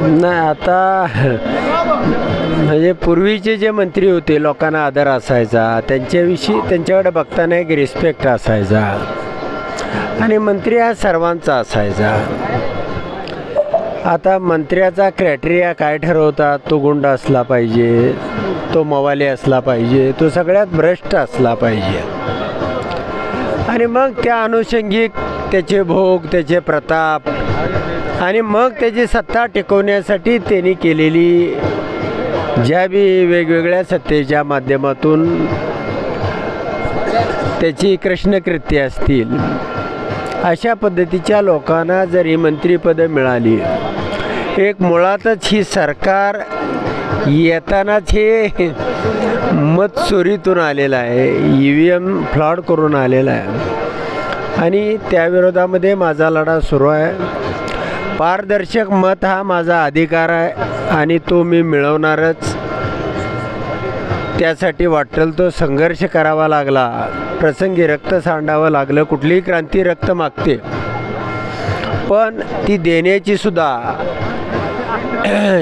नाही आता म्हणजे पूर्वीचे जे मंत्री होते लोकांना आदर असायचा, त्यांच्याविषयी त्यांच्याकडे बघताना एक रिस्पेक्ट असायचा आणि मंत्री हा सर्वांचा असायचा. आता मंत्र्याचा क्रायटेरिया काय ठरवतात? तो गुंड असला पाहिजे, तो मवाली असला पाहिजे, तो सगळ्यात भ्रष्ट असला पाहिजे आणि मग त्या अनुषंगिक त्याचे भोग, त्याचे प्रताप आणि मग त्याची सत्ता टिकवण्यासाठी त्यांनी केलेली ज्या बी वेगवेगळ्या सत्तेच्या माध्यमातून त्याची कृष्णकृत्य असतील, अशा पद्धतीच्या लोकांना जर ही मंत्रिपदं मिळाली, एक मुळातच ही सरकार येतानाच हे मत चोरीतून आलेलं आहे, EVM फ्रॉड करून आलेला आहे आणि त्या विरोधामध्ये माझा लढा सुरू आहे. पारदर्शक मत हा माझा अधिकार आहे आणि तो मी मिळवणारच. त्यासाठी वाटेल तो संघर्ष करावा लागला, प्रसंगी रक्त सांडावं लागलं. कुठलीही क्रांती रक्त मागते, पण ती देण्याची सुद्धा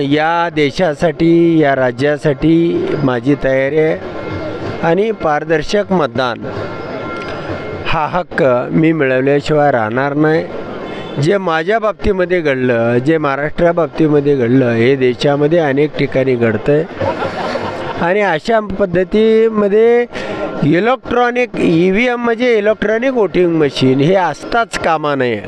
या देशासाठी, या राज्यासाठी माझी तयारी आहे आणि पारदर्शक मतदान हा हक्क मी मिळवल्याशिवाय राहणार नाही. जे माझ्या बाबतीमध्ये घडलं, जे महाराष्ट्रा बाबतीमध्ये घडलं, हे देशामध्ये अनेक ठिकाणी घडतं आहे आणि अशा पद्धतीमध्ये इलेक्ट्रॉनिक EVM म्हणजे इलेक्ट्रॉनिक वोटिंग मशीन हे असताच कामा नये.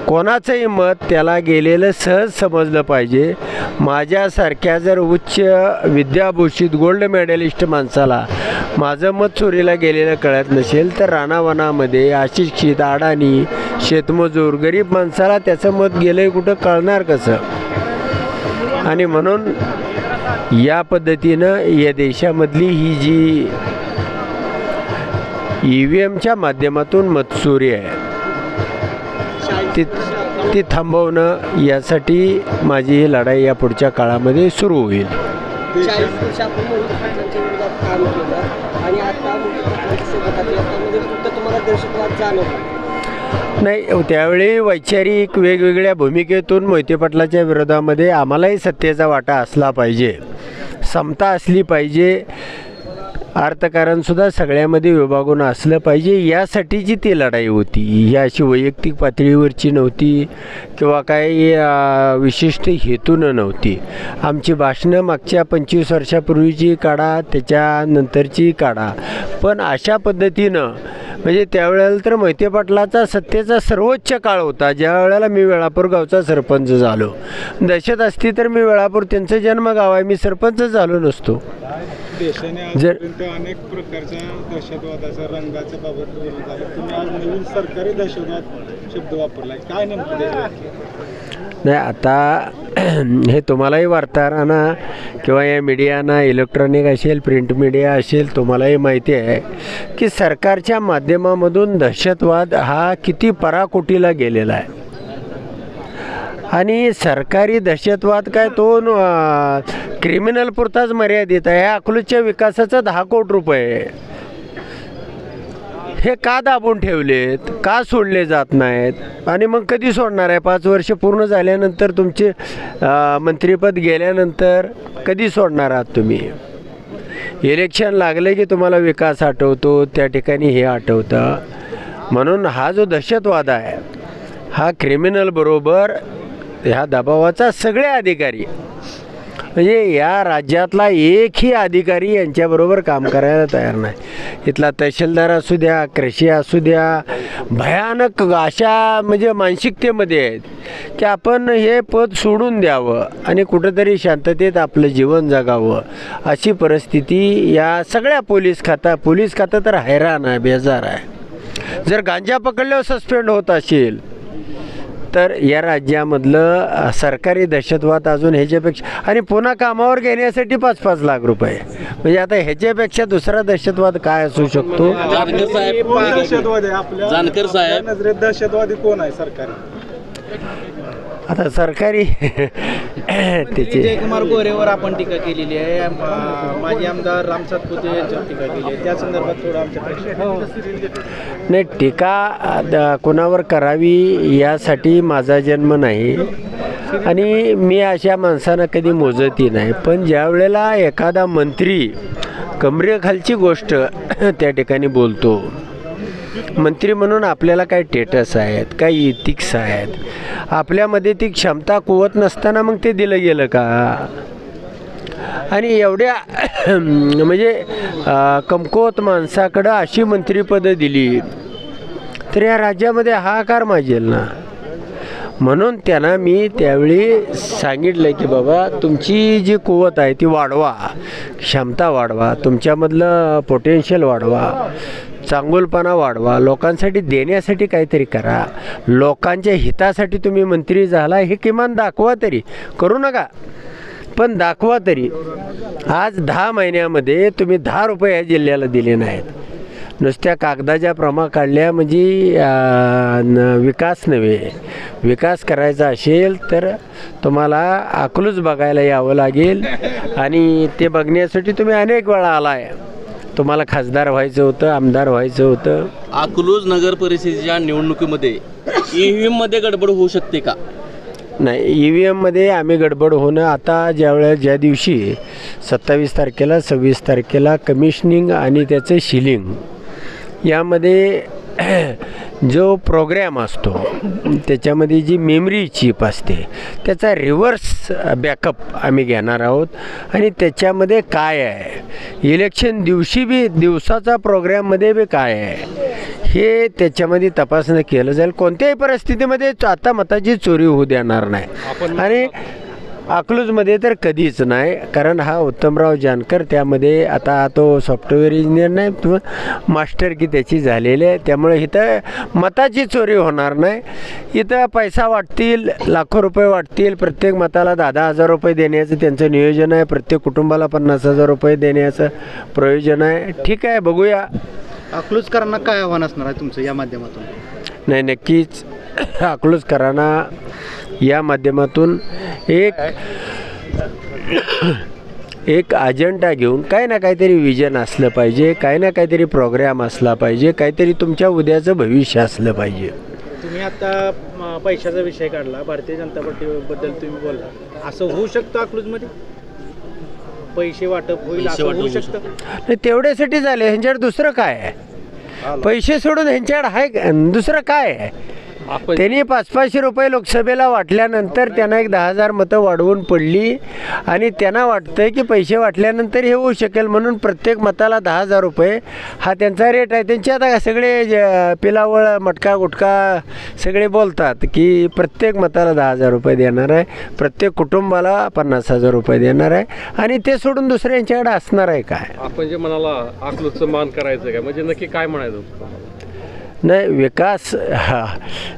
कोणाचंही मत त्याला गेलेलं सहज समजलं पाहिजे. माझ्यासारख्या जर उच्च विद्याभूषित गोल्ड मेडलिस्ट माणसाला माझं मत चोरीला गेलेलं कळत नसेल तर रानावनामध्ये अशिक्षित, अडाणी, शेतमजूर, गरीब माणसाला त्याचं मत गेलं कुठं कळणार कसं? आणि म्हणून या पद्धतीनं या देशामधली ही जी EVMच्या माध्यमातून मतचोरी आहे ती थांबवणं, यासाठी माझी ही लढाई या पुढच्या काळामध्ये सुरू होईल. नाही, त्यावेळी वैचारिक वेगवेगळ्या भूमिकेतून मोहिते पाटलाच्या विरोधामध्ये आम्हालाही सत्तेचा वाटा असला पाहिजे, समता असली पाहिजे, अर्थकारणसुद्धा सगळ्यामध्ये विभागून असलं पाहिजे, यासाठीची ती लढाई होती. ही अशी वैयक्तिक पातळीवरची नव्हती किंवा काही विशिष्ट हेतून नव्हती. आमची भाषणं मागच्या 25 वर्षापूर्वीची काढा, त्याच्यानंतरची काढा, पण अशा पद्धतीनं म्हणजे त्यावेळेला तर मोहिते पाटलाचा सत्तेचा सर्वोच्च काळ होता, ज्या वेळेला मी वेळापूर गावचा सरपंच झालो. दहशत असती तर मी वेळापूर, त्यांचं जन्मगाव आहे, मी सरपंच झालो नसतो. देशाने जर अनेक प्रकारच्या दहशतवादाच्या रंगाच्या बाबत बोलणं झालं, तुम्ही आज नवीन सरकारी दहशतवाद शब्द वापरला, काय नेमकं? नाही, आता हे तुम्हालाही वार्ताहरांना किंवा या मीडियाना, इलेक्ट्रॉनिक असेल, प्रिंट मीडिया असेल, तुम्हालाही माहिती आहे की सरकारच्या माध्यमामधून दहशतवाद हा किती पराकोटीला गेलेला आहे आणि सरकारी दहशतवाद काय तो क्रिमिनल पुरताच मर्यादित आहे. अकलूजच्या विकासाचा 10 कोटी रुपये हे का दाबून ठेवलेत, का सोडले जात नाहीत आणि मग कधी सोडणार आहे? 5 वर्ष पूर्ण झाल्यानंतर, तुमचे मंत्रिपद गेल्यानंतर कधी सोडणार आहात तुम्ही? इलेक्शन लागले की तुम्हाला विकास आठवतो, त्या ठिकाणी हे आठवतं. म्हणून हा जो दहशतवाद आहे हा क्रिमिनल बरोबर ह्या दबावाचा सगळे अधिकारी, म्हणजे या राज्यातला एकही अधिकारी यांच्याबरोबर काम करायला तयार नाही. इथला तहसीलदार असू द्या, कृषी असू द्या, भयानक अशा म्हणजे मानसिकतेमध्ये आहेत की आपण हे पद सोडून द्यावं आणि कुठंतरी शांततेत आपलं जीवन जगावं, अशी परिस्थिती या सगळ्या पोलीस खातं तर हैराण आहे, बेजार आहे. जर गांजा पकडल्यावर सस्पेंड होत असेल तर या राज्यामधलं सरकारी दहशतवाद अजून ह्याच्यापेक्षा, आणि पुन्हा कामावर घेण्यासाठी 5-5 लाख रुपये, म्हणजे आता ह्याच्यापेक्षा दुसरा दहशतवाद काय असू शकतो? जानकर साहेब, नजरेत दहशतवादी कोण आहे सरकारी? आता सरकारी त्याचे जयकुमार गोरेवर आपण टीका केलेली आहे, माजी आमदार राम सातपुते यांच्यावर टीका केली आहे, त्या संदर्भात थोडं आमच्याकडे नाही, टीका कोणावर करावी यासाठी माझा जन्म नाही आणि मी अशा माणसांना कधी मोजतही नाही, पण ज्या वेळेला एखादा मंत्री कमरेखालची गोष्ट त्या ठिकाणी बोलतो, मंत्री म्हणून आपल्याला काय स्टेटस आहेत, काय इथिक्स आहेत, आपल्यामध्ये ती क्षमता कुवत नसताना मग ते दिलं गेलं का? आणि एवढ्या म्हणजे कमकुवत माणसाकडं अशी मंत्रिपदं दिली तर या राज्यामध्ये हाहाकार माजेल ना. म्हणून त्यांना मी त्यावेळी सांगितलं की बाबा तुमची जी कुवत आहे ती वाढवा, क्षमता वाढवा, तुमच्यामधलं पोटेन्शियल वाढवा, चांगुलपणा वाढवा, लोकांसाठी देण्यासाठी काहीतरी करा, लोकांच्या हितासाठी तुम्ही मंत्री झाला हे किमान दाखवा तरी, करू नका पण दाखवा तरी. आज 10 महिन्यामध्ये तुम्ही 10 रुपये या जिल्ह्याला दिले नाहीत. नुसत्या कागदाच्या प्रमा काढल्या म्हणजे विकास नव्हे. विकास करायचा असेल तर तुम्हाला अकलूज बघायला यावं लागेल आणि ते बघण्यासाठी तुम्ही अनेक वेळा आलाय. तुम्हाला खासदार व्हायचं होतं, आमदार व्हायचं होतं. अकलूज नगर परिषदेच्या निवडणुकीमध्ये EVM मध्ये गडबड होऊ शकते का? नाही, EVMमध्ये आम्ही गडबड होणं आता ज्या दिवशी 27 तारखेला 26 तारखेला कमिशनिंग आणि त्याचं शिलिंग यामध्ये जो प्रोग्रॅम असतो त्याच्यामध्ये जी मेमरी चिप असते त्याचा रिव्हर्स बॅकअप आम्ही घेणार आहोत. आणि त्याच्यामध्ये काय आहे, इलेक्शन दिवशी बी दिवसाचा प्रोग्रॅममध्ये बी काय आहे हे त्याच्यामध्ये तपासणं केलं जाईल. कोणत्याही परिस्थितीमध्ये आता मताची चोरी होऊ देणार नाही आणि अकलूजमध्ये तर कधीच नाही. कारण हा उत्तमराव जानकर त्यामध्ये आता तो सॉफ्टवेअर इंजिनियर नाही, मास्टर की त्याची झालेली आहे. त्यामुळे इथं मताची चोरी होणार नाही. इथं पैसा वाटतील, लाखो रुपये वाटतील, प्रत्येक मताला 10,000 रुपये देण्याचं त्यांचं नियोजन आहे, प्रत्येक कुटुंबाला 50,000 रुपये देण्याचं प्रयोजन आहे. ठीक आहे, बघूया. अकलूजकरांना काय आव्हान असणार आहे तुमचं या माध्यमातून? नाही, नक्कीच अकलूजकरांना या माध्यमातून एक अजेंडा घेऊन काही ना काहीतरी विजन असलं पाहिजे, काही ना काहीतरी प्रोग्राम असला पाहिजे, काहीतरी तुमच्या उद्याचं भविष्य असलं पाहिजे. तुम्ही आता पैशाचा विषय काढला, भारतीय जनता पार्टीबद्दल तुम्ही बोलला, असं होऊ शकतं अकलूजमध्ये पैसे वाटप होईल असं होऊ शकतं? नाही, तेवढ्यासाठी झाले. ह्यांच्याकडे दुसरं काय आहे? पैसे सोडून ह्यांच्याकडे आहे दुसरं काय आहे? त्यांनी 500-500 रुपये लोकसभेला वाटल्यानंतर त्यांना एक 10,000 मतं वाढवून पडली आणि त्यांना वाटतं की पैसे वाटल्यानंतर हे होऊ शकेल म्हणून प्रत्येक मताला 10,000 रुपये हा त्यांचा रेट आहे. त्यांचे आता सगळे पिलावळ मटका गुटका सगळे बोलतात की प्रत्येक मताला 10,000 रुपये देणार आहे, प्रत्येक कुटुंबाला 50,000 रुपये देणार आहे आणि ते सोडून दुसऱ्या यांच्याकडे असणार आहे काय? आपण जे म्हणाला अकलूजचं मान करायचं काय, म्हणजे नक्की काय म्हणायचं? नाही, विकास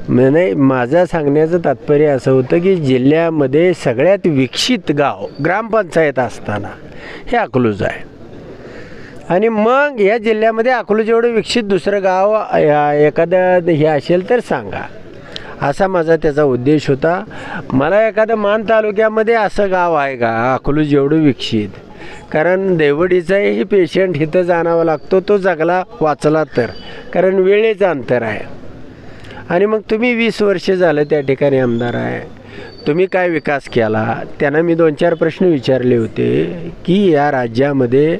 नाही, माझं सांगण्याचं तात्पर्य असं होतं की जिल्ह्यामध्ये सगळ्यात विकसित गाव ग्रामपंचायत असताना हे अकलूज आहे. आणि मग या जिल्ह्यामध्ये अकलूज एवढं विकसित दुसरं गाव एखादं हे असेल तर सांगा, असा माझा त्याचा उद्देश होता. मला एखादं मान तालुक्यामध्ये असं गाव आहे का अकलूज एवढं विकसित? कारण देवडीचाही पेशंट इथं जाणावा लागतो, तो जगला वाचला तर, कारण वेळेचं अंतर आहे. आणि मग तुम्ही 20 वर्ष झालं त्या ठिकाणी आमदार आहे, तुम्ही काय विकास केला? त्यांना मी 2-4 प्रश्न विचारले होते की या राज्यामध्ये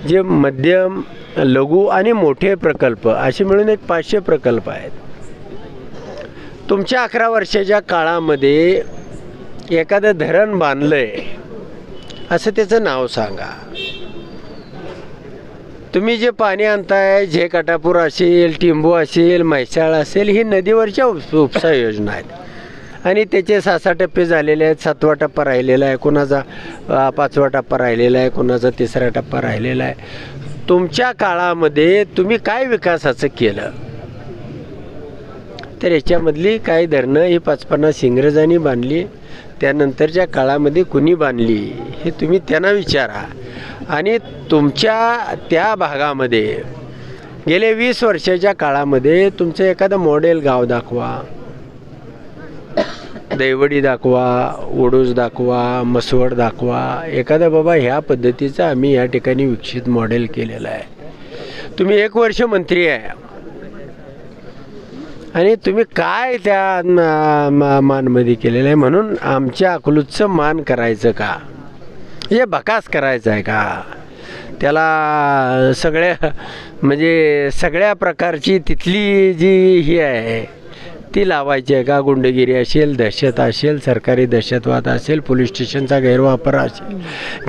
जे मध्यम, लघु आणि मोठे प्रकल्प असे मिळून एक 500 प्रकल्प आहेत. तुमच्या 11 वर्षाच्या काळामध्ये एखादं धरण बांधलं आहे असं त्याचं नाव सांगा. तुम्ही जे पाणी आणताय, जे काटापूर असेल, टिंबू असेल, म्हैसाळ असेल, ही नदीवरच्या उपसा योजना आहेत आणि त्याचे 6-6 टप्पे झालेले आहेत. 7वा टप्पा राहिलेला आहे, कोणाचा 5वा टप्पा राहिलेला आहे, कोणाचा 3रा टप्पा राहिलेला आहे. तुमच्या काळामध्ये तुम्ही काय विकासाचं केलं? तर याच्यामधली काही धरणं ही 5-50 इंग्रजांनी बांधली, त्यानंतरच्या काळामध्ये कुणी बांधली हे तुम्ही त्यांना विचारा. आणि तुमच्या त्या भागामध्ये गेल्या 20 वर्षाच्या काळामध्ये तुमचं एखादं मॉडेल गाव दाखवा. दैवडी दाखवा, ओडूस दाखवा, मसवड दाखवा. एखादा बाबा ह्या पद्धतीचं आम्ही या ठिकाणी विकसित मॉडेल केलेलं आहे. तुम्ही 1 वर्ष मंत्री आहे आणि तुम्ही काय त्या मानमध्ये केलेलं आहे. म्हणून आमच्या अकलूजचं मान करायचं का, हे बकास करायचं आहे का, त्याला सगळ्या म्हणजे सगळ्या प्रकारची तिथली जी ही आहे ती लावायची आहे का. गुंडगिरी असेल, दहशत असेल, सरकारी दहशतवाद असेल, पोलीस स्टेशनचा गैरवापर असेल,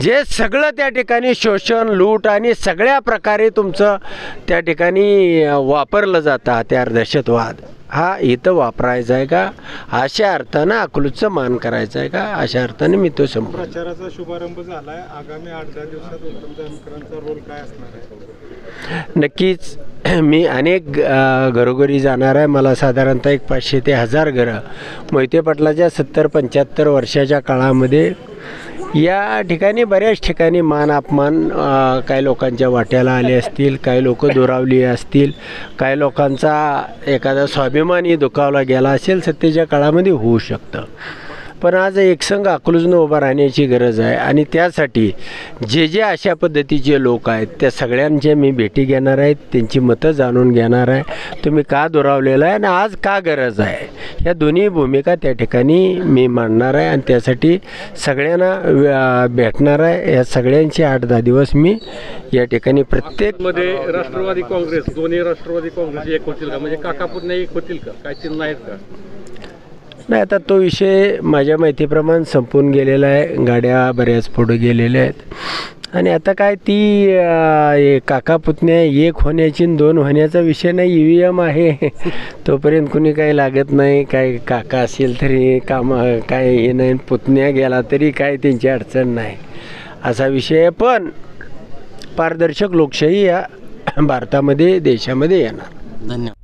जे सगळं त्या ठिकाणी शोषण, लूट आणि सगळ्या प्रकारे तुमचं त्या ठिकाणी वापरलं जातं हत्यार, दहशतवाद हा इथं वापरायचा आहे का, अशा अर्थानं अकलूजचं मान करायचं आहे का, अशा अर्थाने मी तो संपर्क. प्रचाराचा शुभारंभ झालाय. आगामी 8-10 दिवसात उत्तम जानकरांचा रोल काय असणार आहे? नक्कीच मी अनेक घरोघरी जाणार आहे. मला साधारणतः 500 ते 1000 घरं मोहिते पाटलाच्या 70-75 वर्षाच्या काळामध्ये या ठिकाणी बऱ्याच ठिकाणी मान अपमान काही लोकांच्या वाट्याला आले असतील, काही लोक दुरावली असतील, काही लोकांचा एखादा स्वाभिमानही दुखावला गेला असेल, सत्तेच्या काळामध्ये होऊ शकतं. पण आज एकसंघ अकलूजनं उभं राहण्याची गरज आहे आणि त्यासाठी जे जे अशा पद्धतीचे लोक आहेत त्या सगळ्यांच्या मी भेटी घेणार आहेत, त्यांची मतं जाणून घेणार आहे. तुम्ही का दुरावलेलं आहे आणि आज का गरज आहे, ह्या दोन्ही भूमिका त्या ठिकाणी मी मांडणार आहे आणि त्यासाठी सगळ्यांना भेटणार आहे. या सगळ्यांचे 8-10 दिवस मी या ठिकाणी प्रत्येक मध्ये राष्ट्रवादी काँग्रेस, दोन्ही राष्ट्रवादी काँग्रेस एक होतील का, म्हणजे काका पुतण्या एक होतील का, काय चिन्ह आहेत का? नाही, आता तो विषय माझ्या माहितीप्रमाणे संपून गेलेला आहे. गाड्या बऱ्याच पुढे गेलेल्या आहेत आणि आता काय ती काका पुतण्या एक होण्याची 2 होण्याचा विषय नाही. EVM आहे तोपर्यंत कुणी काही लागत नाही. काय काका असेल तरी काय हे नाही, पुतण्या गेला तरी काय त्यांची अडचण नाही, असा विषय आहे. पण पारदर्शक लोकशाही या भारतामध्ये, देशामध्ये येणार. धन्यवाद.